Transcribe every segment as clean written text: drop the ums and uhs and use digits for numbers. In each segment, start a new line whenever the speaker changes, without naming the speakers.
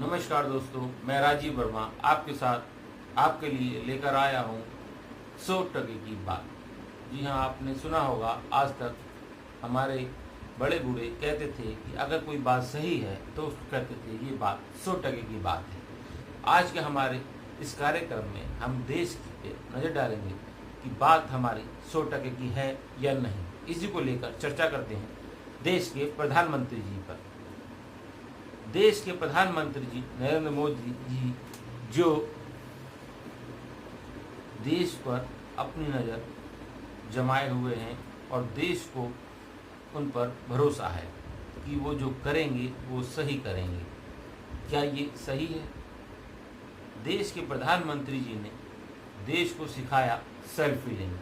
नमस्कार दोस्तों, मैं राजीव वर्मा आपके साथ आपके लिए लेकर आया हूँ 100% की बात। जी हाँ, आपने सुना होगा, आज तक हमारे बड़े बूढ़े कहते थे कि अगर कोई बात सही है तो उसको कहते थे ये बात 100% की बात है। आज के हमारे इस कार्यक्रम में हम देश पे नज़र डालेंगे कि बात हमारी 100% की है या नहीं। इसी को लेकर चर्चा करते हैं देश के प्रधानमंत्री जी पर। देश के प्रधानमंत्री जी नरेंद्र मोदी जी जो देश पर अपनी नज़र जमाए हुए हैं और देश को उन पर भरोसा है कि वो जो करेंगे वो सही करेंगे। क्या ये सही है? देश के प्रधानमंत्री जी ने देश को सिखाया सेल्फी लेने।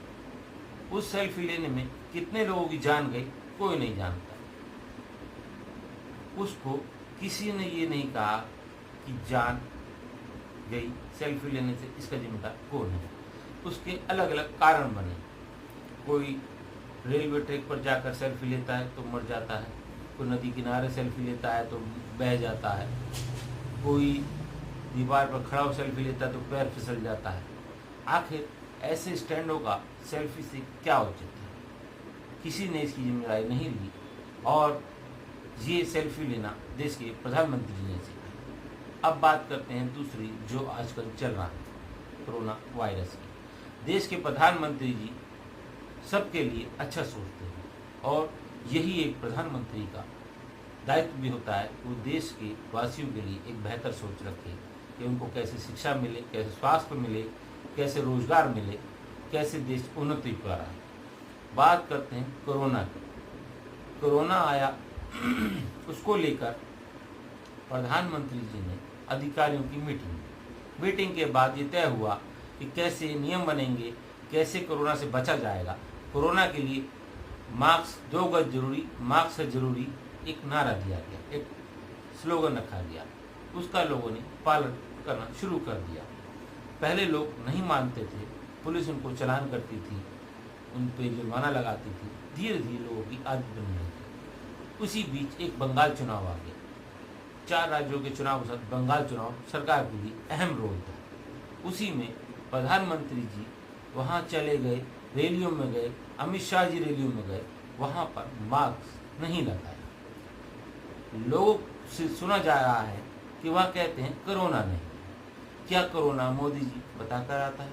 उस सेल्फी लेने में कितने लोगों की जान गई कोई नहीं जानता। उसको किसी ने ये नहीं कहा कि जान गई सेल्फी लेने से, इसका जिम्मेदार कौन है। उसके अलग अलग कारण बने। कोई रेलवे ट्रैक पर जाकर सेल्फी लेता है तो मर जाता है, कोई नदी किनारे सेल्फी लेता है तो बह जाता है, कोई दीवार पर खड़ा हो सेल्फी लेता है तो पैर फिसल जाता है। आखिर ऐसे स्टैंडों का सेल्फी से क्या औचित्य है? किसी ने इसकी जिम्मेदारी नहीं ली और ये सेल्फी लेना देश के प्रधानमंत्री जी ने सीखा। अब बात करते हैं दूसरी जो आजकल चल रहा है, कोरोना वायरस की। देश के प्रधानमंत्री जी सबके लिए अच्छा सोचते हैं और यही एक प्रधानमंत्री का दायित्व भी होता है कि वो देश के वासियों के लिए एक बेहतर सोच रखे कि उनको कैसे शिक्षा मिले, कैसे स्वास्थ्य मिले, कैसे रोजगार मिले, कैसे देश उन्नति पर आए। बात करते हैं कोरोना की। कोरोना आया उसको लेकर प्रधानमंत्री जी ने अधिकारियों की मीटिंग के बाद ये तय हुआ कि कैसे नियम बनेंगे, कैसे कोरोना से बचा जाएगा। कोरोना के लिए मास्क 2 गज जरूरी, मास्क है जरूरी, एक नारा दिया गया, एक स्लोगन रखा गया। उसका लोगों ने पालन करना शुरू कर दिया। पहले लोग नहीं मानते थे, पुलिस उनको चालान करती थी, उन पर जुर्माना लगाती थी। धीरे धीरे लोगों की आदत बन गई। उसी बीच एक बंगाल चुनाव आ गया। 4 राज्यों के चुनाव के साथ बंगाल चुनाव सरकार के लिए अहम रोल था। उसी में प्रधानमंत्री जी वहाँ चले गए, रैलियों में गए, अमित शाह जी रैलियों में गए, वहाँ पर मास्क नहीं लगाया। लोगों से सुना जा रहा है कि वह कहते हैं कोरोना नहीं। क्या कोरोना मोदी जी बताकर आता है?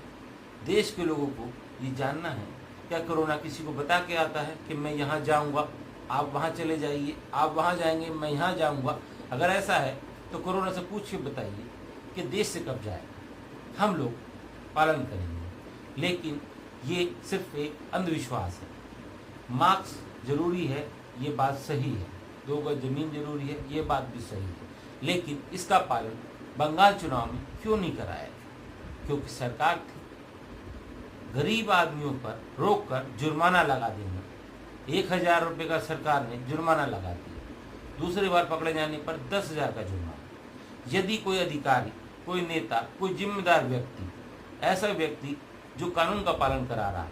देश के लोगों को ये जानना है, क्या कोरोना किसी को बता के आता है कि मैं यहाँ जाऊँगा, आप वहाँ चले जाइए, आप वहाँ जाएंगे, मैं यहाँ जाऊँगा? अगर ऐसा है तो कोरोना से पूछ के बताइए कि देश से कब जाएगा। हम लोग पालन करेंगे, लेकिन ये सिर्फ एक अंधविश्वास है। मास्क जरूरी है, ये बात सही है। 2 गज जमीन जरूरी है, ये बात भी सही है। लेकिन इसका पालन बंगाल चुनाव में क्यों नहीं कराया? क्योंकि सरकार थी गरीब आदमियों पर रोक कर जुर्माना लगा देना। 1000 रुपये का सरकार ने जुर्माना लगा दिया। दूसरी बार पकड़े जाने पर 10,000 का जुर्माना। यदि कोई अधिकारी, कोई नेता, कोई जिम्मेदार व्यक्ति, ऐसा व्यक्ति जो कानून का पालन करा रहा है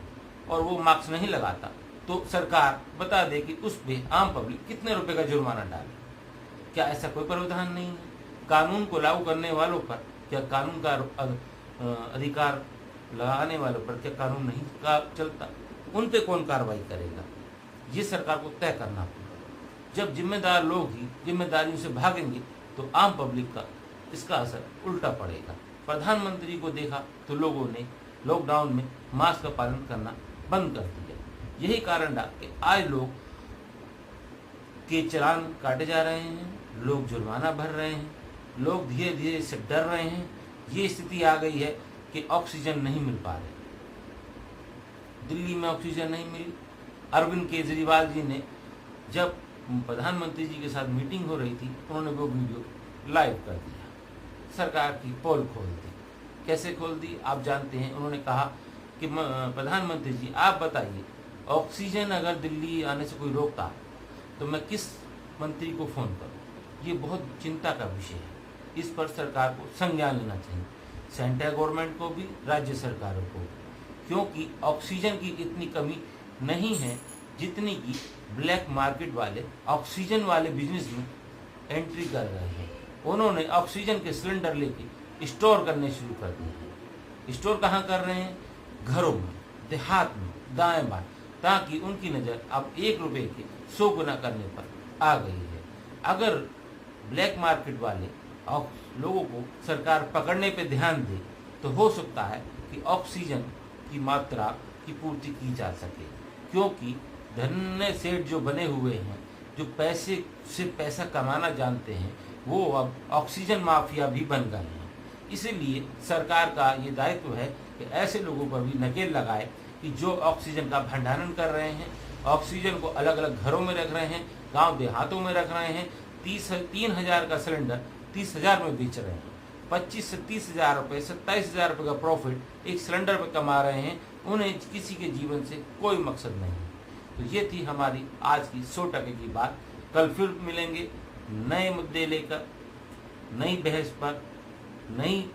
और वो मास्क नहीं लगाता, तो सरकार बता दे कि उस पे आम पब्लिक कितने रुपए का जुर्माना डाले। क्या ऐसा कोई प्रावधान नहीं है? कानून को लागू करने वालों पर क्या कानून का अधिकार लगाने वालों पर क्या कानून नहीं का चलता? उन पे कौन कार्रवाई करेगा? ये सरकार को तय करना पड़ेगा। जब जिम्मेदार लोग ही जिम्मेदारियों से भागेंगे तो आम पब्लिक का इसका असर उल्टा पड़ेगा। प्रधानमंत्री को देखा तो लोगों ने लॉकडाउन में मास्क का पालन करना बंद कर दिया। यही कारण रहा कि आज लोग के चालान काटे जा रहे हैं, लोग जुर्माना भर रहे हैं, लोग धीरे धीरे से डर रहे हैं। ये स्थिति आ गई है कि ऑक्सीजन नहीं मिल पा रहे। दिल्ली में ऑक्सीजन नहीं मिली। अरविंद केजरीवाल जी ने जब प्रधानमंत्री जी के साथ मीटिंग हो रही थी, उन्होंने वो वीडियो लाइव कर दिया, सरकार की पोल खोल दी। कैसे खोल दी आप जानते हैं? उन्होंने कहा कि प्रधानमंत्री जी आप बताइए, ऑक्सीजन अगर दिल्ली आने से कोई रोकता तो मैं किस मंत्री को फ़ोन करूं? ये बहुत चिंता का विषय है। इस पर सरकार को संज्ञान लेना चाहिए, सेंट्रल गवर्नमेंट को भी, राज्य सरकारों को, क्योंकि ऑक्सीजन की इतनी कमी नहीं है जितनी की ब्लैक मार्केट वाले ऑक्सीजन वाले बिजनेस में एंट्री कर रहे हैं। उन्होंने ऑक्सीजन के सिलेंडर लेके स्टोर करने शुरू कर दिए हैं। स्टोर कहाँ कर रहे हैं? घरों में, देहात में, दाएं बाएं, ताकि उनकी नज़र अब 1 रुपये के 100 गुना करने पर आ गई है। अगर ब्लैक मार्केट वाले लोगों को सरकार पकड़ने पे ध्यान दे तो हो सकता है कि ऑक्सीजन की मात्रा की पूर्ति की जा सके, क्योंकि धन्य सेठ जो बने हुए हैं, जो पैसे से पैसा कमाना जानते हैं, वो अब ऑक्सीजन माफिया भी बन गए हैं। इसीलिए सरकार का ये दायित्व है कि ऐसे लोगों पर भी नकेल लगाए कि जो ऑक्सीजन का भंडारण कर रहे हैं, ऑक्सीजन को अलग अलग घरों में रख रहे हैं, गांव देहातों में रख रहे हैं, 3,000 का सिलेंडर 30,000 में बेच रहे हैं, 25 से 30,000 रुपये, 27,000 रुपये का प्रॉफिट एक सिलेंडर पर कमा रहे हैं। उन्हें किसी के जीवन से कोई मकसद नहीं है। तो ये थी हमारी आज की 100% की बात। कल फिर मिलेंगे नए मुद्दे लेकर, नई बहस पर, नई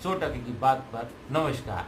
100% की बात पर। नमस्कार।